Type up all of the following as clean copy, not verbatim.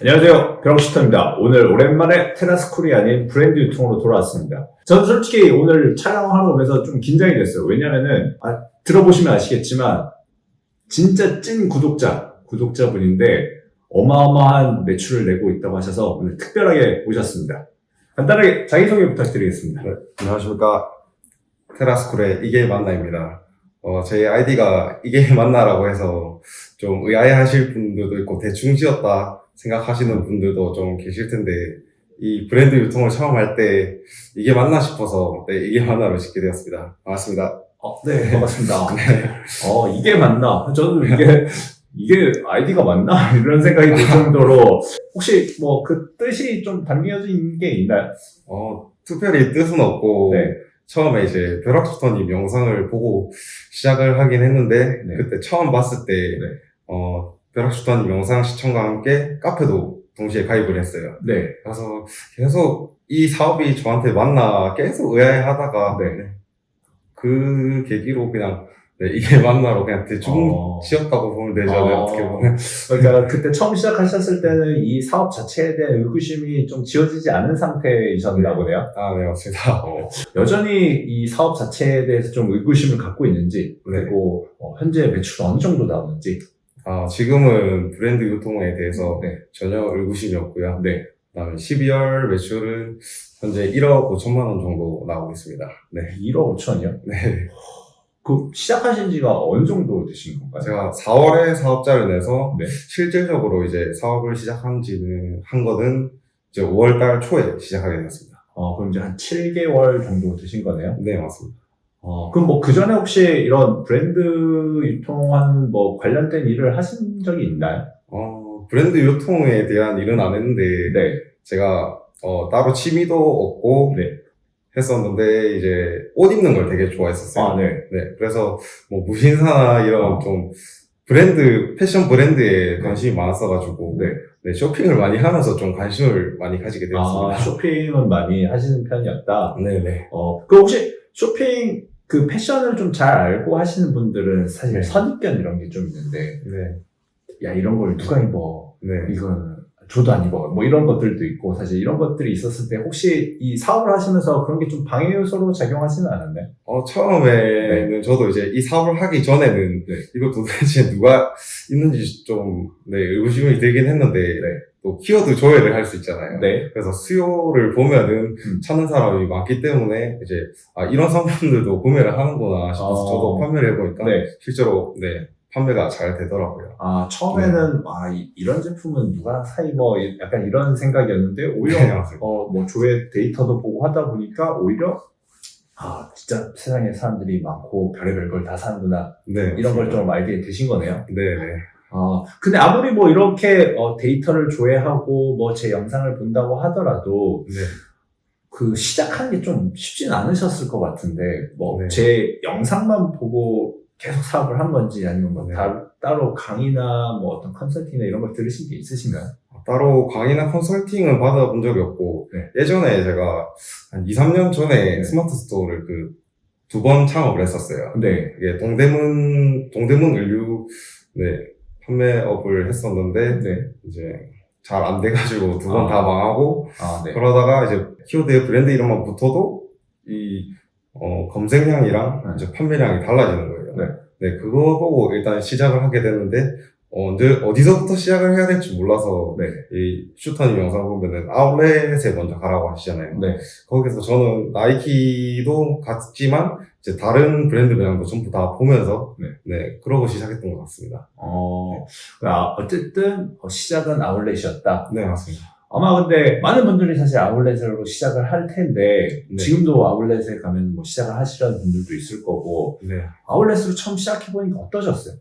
안녕하세요. 벼랑슈터입니다. 오늘 오랜만에 테라스쿨이 아닌 브랜드 유통으로 돌아왔습니다. 저는 솔직히 오늘 촬영하러 오면서 좀 긴장이 됐어요. 왜냐면은, 들어보시면 아시겠지만, 진짜 찐 구독자분인데, 어마어마한 매출을 내고 있다고 하셔서 오늘 특별하게 모셨습니다. 간단하게 자기소개 부탁드리겠습니다. 네, 안녕하십니까. 테라스쿨의 이게 맞나입니다. 제 아이디가 이게 맞나라고 해서 좀 의아해 하실 분들도 있고 대충 지었다 생각하시는 분들도 좀 계실 텐데, 이 브랜드 유통을 처음 할 때 이게 맞나 싶어서 이게 맞나로 짓게 되었습니다. 반갑습니다. 네, 반갑습니다. 이게 맞나? 저는 이게 아이디가 맞나? 이런 생각이 들 정도로, 혹시 뭐 그 뜻이 좀 담겨진 게 있나요? 특별히 뜻은 없고, 네. 처음에 이제 벼락슈터님 영상을 보고 시작을 하긴 했는데, 네. 그때 처음 봤을 때, 네. 벼락슈터님 영상 시청과 함께 카페도 동시에 가입을 했어요. 네. 그래서 계속 이 사업이 저한테 맞나 계속 의아해 하다가, 네. 그 계기로 그냥, 이게 맞나로 그냥 대충 지었다고 보면 되죠. 어떻게 보면. 그러니까 그때 처음 시작하셨을 때는 이 사업 자체에 대한 의구심이 좀 지워지지 않은 상태이셨나 보네요. 네, 맞습니다. 여전히 이 사업 자체에 대해서 좀 의구심을 갖고 있는지, 네. 그리고 현재 매출은 어느 정도 나오는지. 지금은 브랜드 유통에 대해서 네. 전혀 의구심이 없고요. 네. 그다음에 12월 매출은 현재 1억 5천만 원 정도 나오고 있습니다. 네. 1억 5천이요? 네. 시작하신 지가 어느 정도 되신 건가요? 제가 4월에 사업자를 내서 네. 실질적으로 이제 사업을 한 거는 이제 5월달 초에 시작하게 되었습니다. 그럼 이제 한 7개월 정도 되신 거네요? 네, 맞습니다. 그럼 뭐 그 전에 혹시 이런 브랜드 유통한 뭐 관련된 일을 하신 적이 있나요? 브랜드 유통에 대한 일은 안 했는데, 네. 제가 따로 취미도 없고 네. 했었는데, 이제 옷 입는 걸 되게 좋아했었어요. 네. 네. 그래서 뭐 무신사나 이런 좀 패션 브랜드에 관심이 많았어가지고, 네, 쇼핑을 많이 하면서 좀 관심을 많이 가지게 되었습니다. 쇼핑은 많이 하시는 편이었다? 네네. 그럼 혹시 쇼핑, 패션을 좀 잘 알고 하시는 분들은 사실 네. 선입견 이런 게 좀 있는데, 네. 야, 이런 걸 누가 입어? 네. 이건 저도 안 입어. 뭐 이런 것들도 있고, 사실 이런 것들이 있었을 때 혹시 이 사업을 하시면서 그런 게 좀 방해 요소로 작용하지는 않았나요? 처음에는 저도 이제 이 사업을 하기 전에는 이거 도대체 누가 있는지 좀, 의구심이 들긴 했는데, 또 키워드 조회를 할 수 있잖아요. 네. 그래서 수요를 보면은 찾는 사람이 많기 때문에 이제, 이런 상품들도 구매를 하는구나 싶어서 저도 판매를 해보니까 실제로, 판매가 잘 되더라고요. 처음에는, 이런 제품은 누가 사 입어? 약간 이런 생각이었는데, 오히려, 뭐, 조회 데이터도 보고 하다 보니까, 오히려, 진짜 세상에 사람들이 많고, 별의별 걸 다 사는구나. 네. 이런 걸 좀 알게 되신 거네요. 네네. 근데 아무리 뭐, 이렇게, 데이터를 조회하고, 뭐, 제 영상을 본다고 하더라도, 시작하는 게 좀 쉽진 않으셨을 것 같은데, 제 영상만 보고, 계속 사업을 한 건지 아니면 뭐 따로 강의나 뭐 어떤 컨설팅이나 이런 걸 들으신 게 있으신가요? 따로 강의나 컨설팅은 받아본 적이 없고, 예전에 제가 한 2, 3년 전에 스마트 스토어를 2번 창업을 했었어요. 네. 이게 동대문 의류, 판매업을 했었는데, 이제 잘 안 돼가지고 2번 다 망하고, 그러다가 이제 키워드에 브랜드 이름만 붙어도 검색량이랑 이제 판매량이 달라지는 거예요. 그거 보고 일단 시작을 하게 됐는데, 어디서부터 시작을 해야 될지 몰라서, 이 슈터님 영상 보면은 아울렛에 먼저 가라고 하시잖아요. 거기서 저는 나이키도 갔지만, 이제 다른 브랜드 매장도 전부 다 보면서, 그러고 시작했던 것 같습니다. 어쨌든, 시작은 아울렛이었다. 네, 맞습니다. 아마 근데 많은 분들이 사실 아울렛으로 시작을 할 텐데, 지금도 아울렛에 가면 뭐 시작을 하시려는 분들도 있을 거고, 아울렛으로 처음 시작해보니까 어떠셨어요?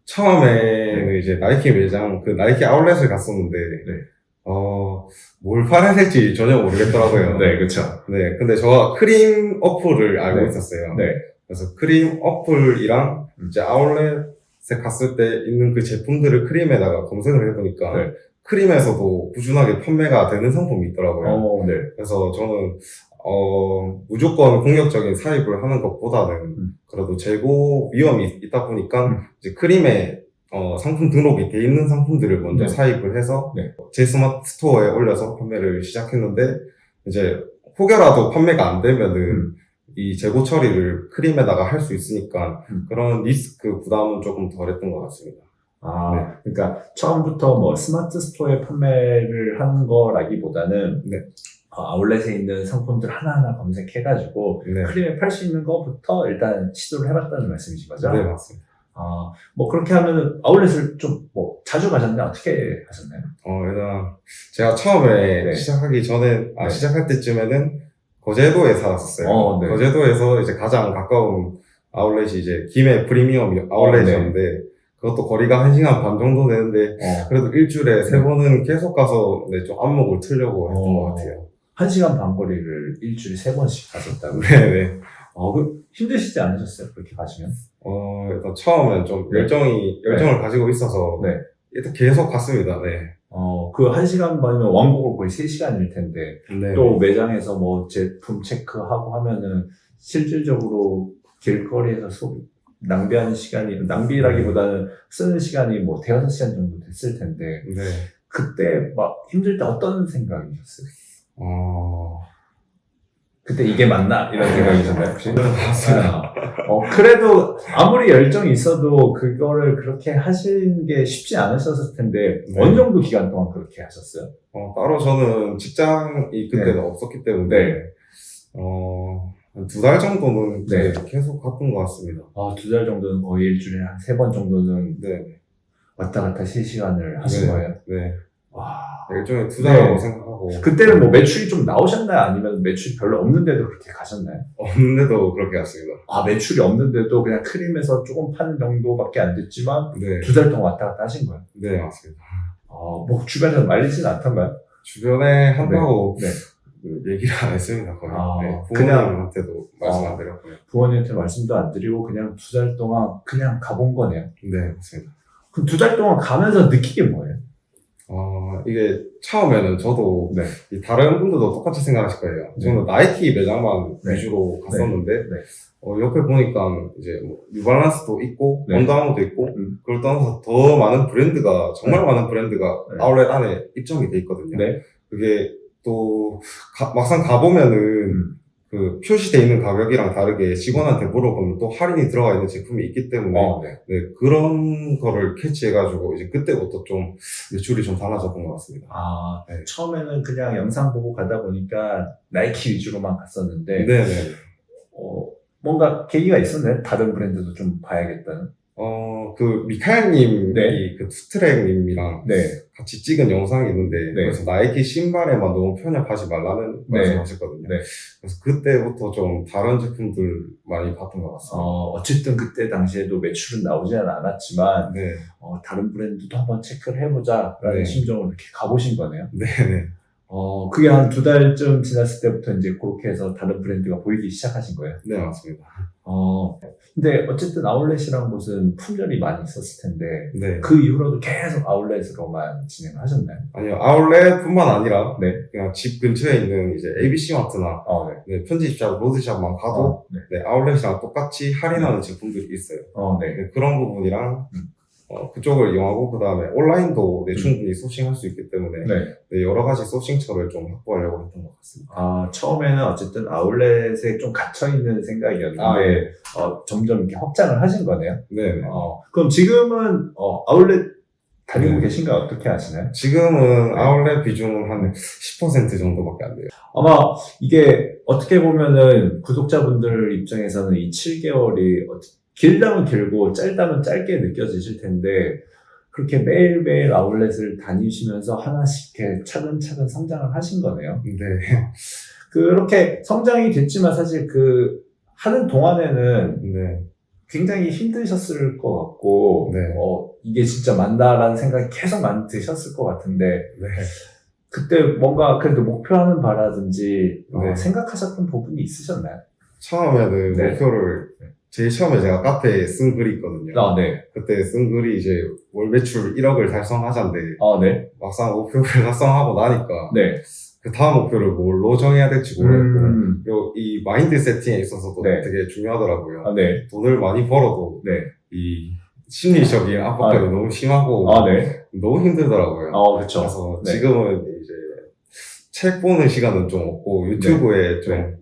처음에는 이제 나이키 매장, 나이키 아울렛을 갔었는데, 뭘 팔아야 될지 전혀 모르겠더라고요. 그쵸. 근데 저가 크림 어플을 알고 있었어요. 그래서 크림 어플이랑 이제 아울렛에 갔을 때 있는 그 제품들을 크림에다가 검색을 해보니까, 크림에서도 꾸준하게 판매가 되는 상품이 있더라고요. 그래서 저는 무조건 공격적인 사입을 하는 것보다는 그래도 재고 위험이 있다 보니까 이제 크림에 상품 등록이 돼 있는 상품들을 먼저 네. 사입을 해서 네. 제 스마트 스토어에 올려서 판매를 시작했는데 이제 혹여라도 판매가 안 되면은 이 재고 처리를 크림에다가 할 수 있으니까 그런 리스크 부담은 조금 덜했던 것 같습니다. 아, 그러니까 처음부터 뭐 스마트 스토어에 판매를 하는 거라기보다는 네. 아울렛에 있는 상품들 하나하나 검색해가지고 네. 크림에 팔 수 있는 것부터 일단 시도를 해봤다는 말씀이신 거죠? 네, 맞습니다. 뭐 그렇게 하면은 아울렛을 좀 뭐 자주 가셨나요? 어떻게 하셨나요? 일단 제가 처음에 네. 시작하기 전에, 네. 시작할 때쯤에는 거제도에 살았었어요. 네. 거제도에서 이제 가장 가까운 아울렛이 이제 김해 프리미엄 아울렛이었는데 그것도 거리가 1시간 반 정도 되는데 그래도 일주일에 3번은 계속 가서 좀 안목을 틀려고 했던 것 같아요. 1시간 반 거리를 일주일에 3번씩 가셨다고요? 네네. 힘드시지 않으셨어요? 그렇게 가시면? 일단 처음엔 좀 네. 열정을 가지고 있어서 네. 일단 계속 갔습니다. 네. 그 1시간 반이면 왕복으로 거의 3시간일 텐데 네. 또 매장에서 뭐 제품 체크하고 하면은 실질적으로 길거리에서 낭비하는 시간이, 낭비라기보다는 쓰는 시간이 뭐 대여섯 시간 정도 됐을 텐데 네. 그때 막 힘들 때 어떤 생각이셨어요? 그때 이게 맞나? 이런 생각이셨나요, 혹시? 맞습니다. 그래도 아무리 열정이 있어도 그거를 그렇게 하시는 게 쉽지 않으셨을 텐데 네. 어느 정도 기간 동안 그렇게 하셨어요? 따로 저는 직장이 그때는 없었기 때문에 한 2달 정도는 네. 계속 갔던 것 같습니다. 2달 정도는 거의 일주일에 한 3번 정도는 네. 왔다 갔다 3시간을 하신 네. 거예요? 네. 와. 일종의 투자라고 네. 생각하고. 그때는 뭐 매출이 좀 나오셨나요? 아니면 매출이 별로 없는데도 그렇게 가셨나요? 없는데도 그렇게 갔습니다. 매출이 없는데도 그냥 크림에서 조금 파는 정도밖에 안 됐지만 네. 2달 동안 왔다 갔다 하신 거예요? 네, 맞습니다. 뭐 주변에서 말리지는 않던가요? 주변에 한다고 네. 얘기를 안 했습니다. 거의. 네. 그냥 부모님한테도 말씀 안 드렸고요. 부모님한테 말씀도 안 드리고 그냥 2달 동안 그냥 가본 거네요. 네, 맞습니다. 그럼 2달 동안 가면서 느낀 게 뭐예요? 이게 처음에는 저도 네. 이 다른 분들도 똑같이 생각하실 거예요. 네. 저는 나이키 매장만 네. 위주로 갔었는데 네. 옆에 보니까 이제 뭐 뉴발란스도 있고 네. 언더아머도 있고 그걸 떠나서 더 많은 브랜드가 정말 많은 브랜드가 네. 아울렛 안에 입점이 돼 있거든요. 네. 그게 또 막상 가보면은 그 표시돼 있는 가격이랑 다르게 직원한테 물어보면 또 할인이 들어가 있는 제품이 있기 때문에 네, 그런 거를 캐치해가지고 이제 그때부터 좀 매출이 좀 달라졌던 것 같습니다. 네. 처음에는 그냥 영상 보고 가다 보니까 나이키 위주로만 갔었는데 네네. 뭔가 계기가 있었네. 다른 브랜드도 좀 봐야겠다는. 그 미카엘님이 네. 그 투트랙님이랑 네. 같이 찍은 영상이 있는데 네. 그래서 나이키 신발에만 너무 편협하지 말라는 네. 말씀하셨거든요. 네. 그래서 그때부터 좀 다른 제품들 많이 봤던 것 같습니다. 어쨌든 그때 당시에도 매출은 나오지는 않았지만 네. 다른 브랜드도 한번 체크를 해보자라는 네. 심정으로 이렇게 가보신 거네요. 네네. 그게 한 2달쯤 지났을 때부터 이제 그렇게 해서 다른 브랜드가 보이기 시작하신 거예요. 네, 맞습니다. 근데 어쨌든 아울렛이라는 곳은 품절이 많이 있었을 텐데 네. 그 이후로도 계속 아울렛으로만 진행을 하셨나요? 아니요, 아울렛뿐만 아니라 네. 그냥 집 근처에 있는 이제 ABC 마트나 네. 편집샵, 로드샵만 가도 네, 아울렛이랑 똑같이 할인하는 제품들이 있어요. 네. 네, 그런 부분이랑 그쪽을 이용하고 그 다음에 온라인도 충분히 소싱할 수 있기 때문에 네, 여러 가지 소싱처를 좀 확보하려고 했던 것 같습니다. 처음에는 어쨌든 아울렛에 좀 갇혀있는 생각이었는데 점점 이렇게 확장을 하신 거네요. 네. 그럼 지금은 아울렛 다니고 계신가요? 어떻게 하시나요? 지금은 아울렛 비중은 한 10% 정도밖에 안 돼요. 아마 이게 어떻게 보면은 구독자분들 입장에서는 이 7개월이 길다면 길고 짧다면 짧게 느껴지실 텐데 그렇게 매일매일 아울렛을 다니시면서 하나씩 이렇게 차근차근 성장을 하신 거네요. 네. 그렇게 성장이 됐지만 사실 하는 동안에는 네. 굉장히 힘드셨을 것 같고 네. 이게 진짜 맞나라는 생각이 계속 많이 드셨을 것 같은데 네. 그때 뭔가 그래도 목표하는 바라든지 네. 생각하셨던 부분이 있으셨나요? 처음에는 네. 목표를 제일 처음에 제가 카페에 쓴 글이 있거든요. 네. 그때 쓴 글이 이제 월 매출 1억을 달성하자인데 네. 막상 목표를 달성하고 나니까 네. 그 다음 목표를 뭘로 정해야 될지 모르겠고 그리고 이 마인드 세팅에 있어서도 네. 되게 중요하더라고요. 네. 돈을 많이 벌어도 네. 이 심리적인 압박감이 너무 심하고 네. 너무 힘들더라고요. 그렇죠. 그래서 네. 지금은 이제 책 보는 시간은 좀 없고 유튜브에 좀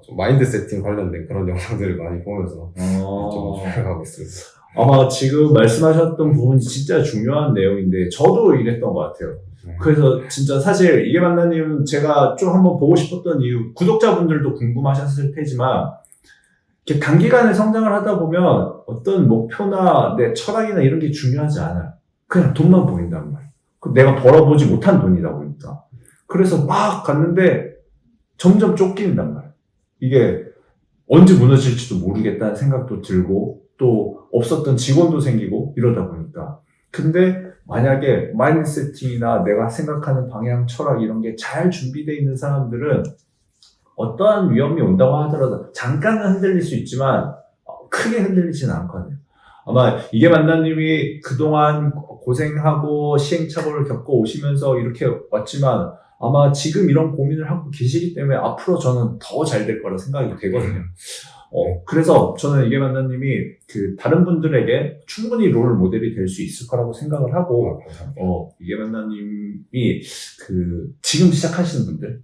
좀 마인드 세팅 관련된 그런 영상들을 많이 보면서 좀 조절하고 있습니다. 아마 지금 말씀하셨던 부분이 진짜 중요한 내용인데 저도 이랬던 것 같아요. 그래서 진짜 사실 이게 만나님 제가 좀 한번 보고 싶었던 이유, 구독자분들도 궁금하셨을 테지만 이렇게 단기간에 성장을 하다 보면 어떤 목표나 내 철학이나 이런 게 중요하지 않아요. 그냥 돈만 보인단 말이에요. 내가 벌어보지 못한 돈이다 보니까. 그래서 막 갔는데 점점 쫓긴단 말이에요. 이게 언제 무너질지도 모르겠다는 생각도 들고 또 없었던 직원도 생기고 이러다 보니까. 근데 만약에 마인드 세팅이나 내가 생각하는 방향, 철학 이런 게 잘 준비되어 있는 사람들은 어떠한 위험이 온다고 하더라도 잠깐은 흔들릴 수 있지만 크게 흔들리지는 않거든요. 아마 이게 만나님이 그동안 고생하고 시행착오를 겪어 오시면서 이렇게 왔지만 아마 지금 이런 고민을 하고 계시기 때문에 앞으로 저는 더 잘 될 거라 생각이 되거든요. 그래서 저는 이게 만나님이 그 다른 분들에게 충분히 롤 모델이 될 수 있을 거라고 생각을 하고, 이게 만나님이 그 지금 시작하시는 분들,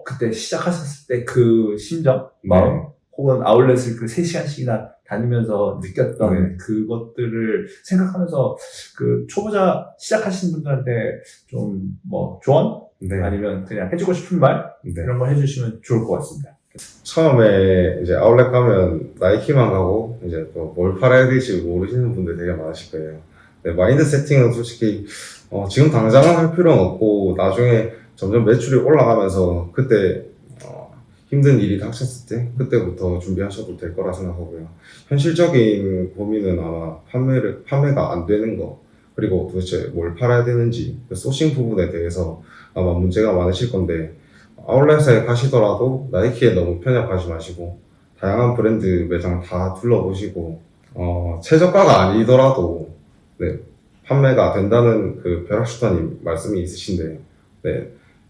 그때 시작하셨을 때 그 심정, 마음, 혹은 아울렛을 그 3시간씩이나 다니면서 느꼈던 그것들을 생각하면서 그 초보자 시작하시는 분들한테 좀 뭐 조언? 아니면 그냥 해주고 싶은 말? 이런 걸 해주시면 좋을 것 같습니다. 처음에 이제 아울렛 가면 나이키만 가고 이제 또 뭘 팔아야 될지 모르시는 분들 되게 많으실 거예요. 마인드 세팅은 솔직히 지금 당장은 할 필요는 없고 나중에 점점 매출이 올라가면서 그때 힘든 일이 닥쳤을 때 그때부터 준비하셔도 될 거라 생각하고요. 현실적인 고민은 아마 판매가 안 되는 거 그리고 도대체 뭘 팔아야 되는지 그 소싱 부분에 대해서 아마 문제가 많으실 건데 아울렛에 가시더라도 나이키에 너무 편협하지 마시고 다양한 브랜드 매장 다 둘러보시고 최저가가 아니더라도 판매가 된다는 그 벼락슈타님 말씀이 있으신데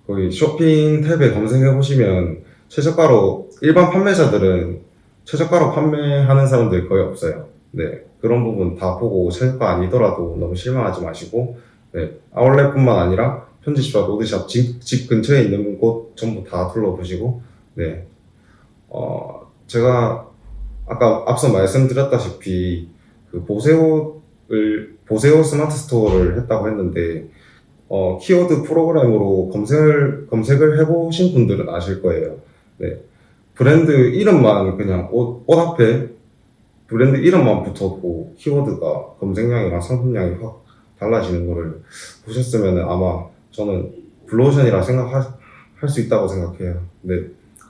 거기 쇼핑 탭에 검색해 보시면 최저가로 일반 판매자들은 최저가로 판매하는 사람들이 거의 없어요. 그런 부분 다 보고 최저가 아니더라도 너무 실망하지 마시고 아울렛뿐만 아니라 편집샵, 로드샵, 집 근처에 있는 곳 전부 다 둘러보시고 제가 아까 앞서 말씀드렸다시피 그 보세오 스마트 스토어를 했다고 했는데 키워드 프로그램으로 검색을 해보신 분들은 아실 거예요. 브랜드 이름만 그냥 옷 앞에 브랜드 이름만 붙어도 키워드가 검색량이랑 상품량이 확 달라지는 거를 보셨으면 아마 저는 블루오션이라 생각할 수 있다고 생각해요.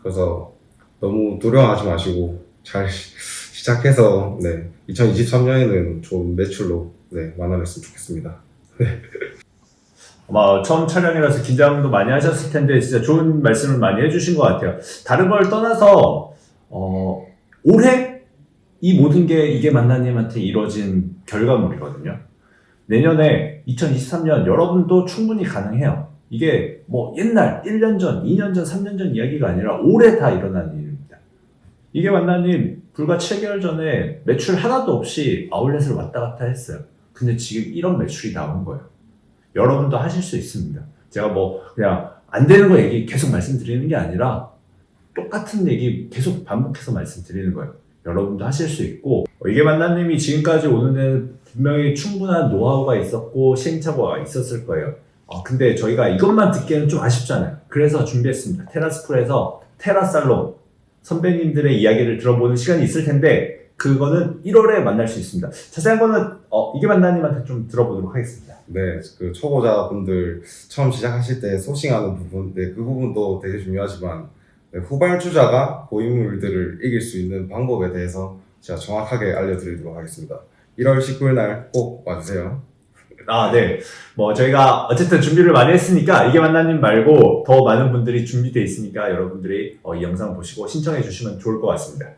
그래서 너무 두려워하지 마시고 잘 시작해서 2023년에는 좋은 매출로 만나뵀으면 좋겠습니다. 아마 처음 촬영이라서 긴장도 많이 하셨을 텐데 진짜 좋은 말씀을 많이 해주신 것 같아요. 다른 걸 떠나서 올해 이 모든 게 이게 만나님한테 이루어진 결과물이거든요. 내년에 2023년 여러분도 충분히 가능해요. 이게 뭐 옛날 1년 전, 2년 전, 3년 전 이야기가 아니라 올해 다 일어난 일입니다. 이게 만나님 불과 7개월 전에 매출 하나도 없이 아울렛을 왔다 갔다 했어요. 근데 지금 이런 매출이 나온 거예요. 여러분도 하실 수 있습니다. 제가 뭐 그냥 안 되는 거 얘기 계속 말씀드리는 게 아니라 똑같은 얘기 계속 반복해서 말씀드리는 거예요. 여러분도 하실 수 있고 이게 만나님이 지금까지 오는 데는 분명히 충분한 노하우가 있었고 시행착오가 있었을 거예요. 근데 저희가 이것만 듣기에는 좀 아쉽잖아요. 그래서 준비했습니다. 테라스쿨에서 테라살롱 선배님들의 이야기를 들어보는 시간이 있을 텐데 그거는 1월에 만날 수 있습니다. 자세한 거는 이게 만나님한테 좀 들어보도록 하겠습니다. 그 초보자분들 처음 시작하실 때 소싱하는 부분, 그 부분도 되게 중요하지만 후발주자가 고인물들을 이길 수 있는 방법에 대해서 제가 정확하게 알려드리도록 하겠습니다. 1월 19일 날 꼭 와주세요. 뭐 저희가 어쨌든 준비를 많이 했으니까 이게 만나님 말고 더 많은 분들이 준비되어 있으니까 여러분들이 이 영상 보시고 신청해 주시면 좋을 것 같습니다.